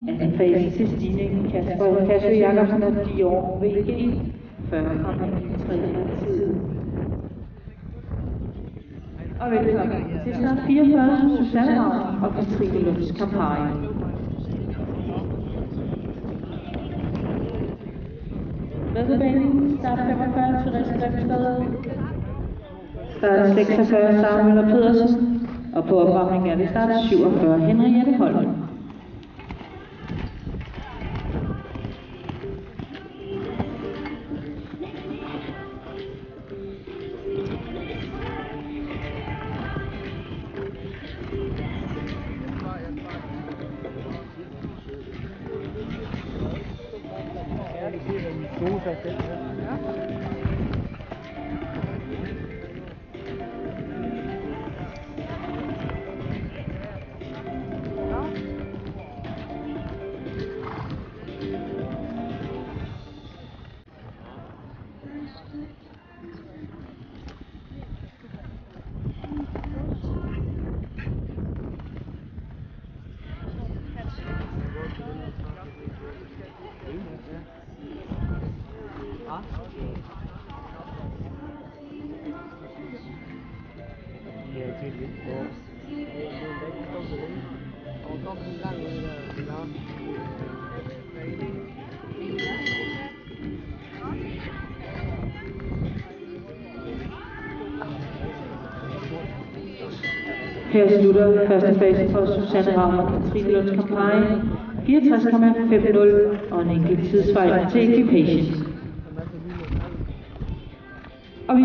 Anden fase til stigning. Kasper Jacobsen og Dior VG 40,3 og velkommen til start 44 Susanne Ravn og Katrine Lunds kampagne. Med på banen, start 45 Therese Grimstad, start 46 Sara Møller Pedersen, og på opvarmning er det start 47 Henriette Holm. Her slutter første fase for Susanne Ravn og Katrine Lunds kampagne 64,50 og en enkelt tidsfejl til Equipation. Og vi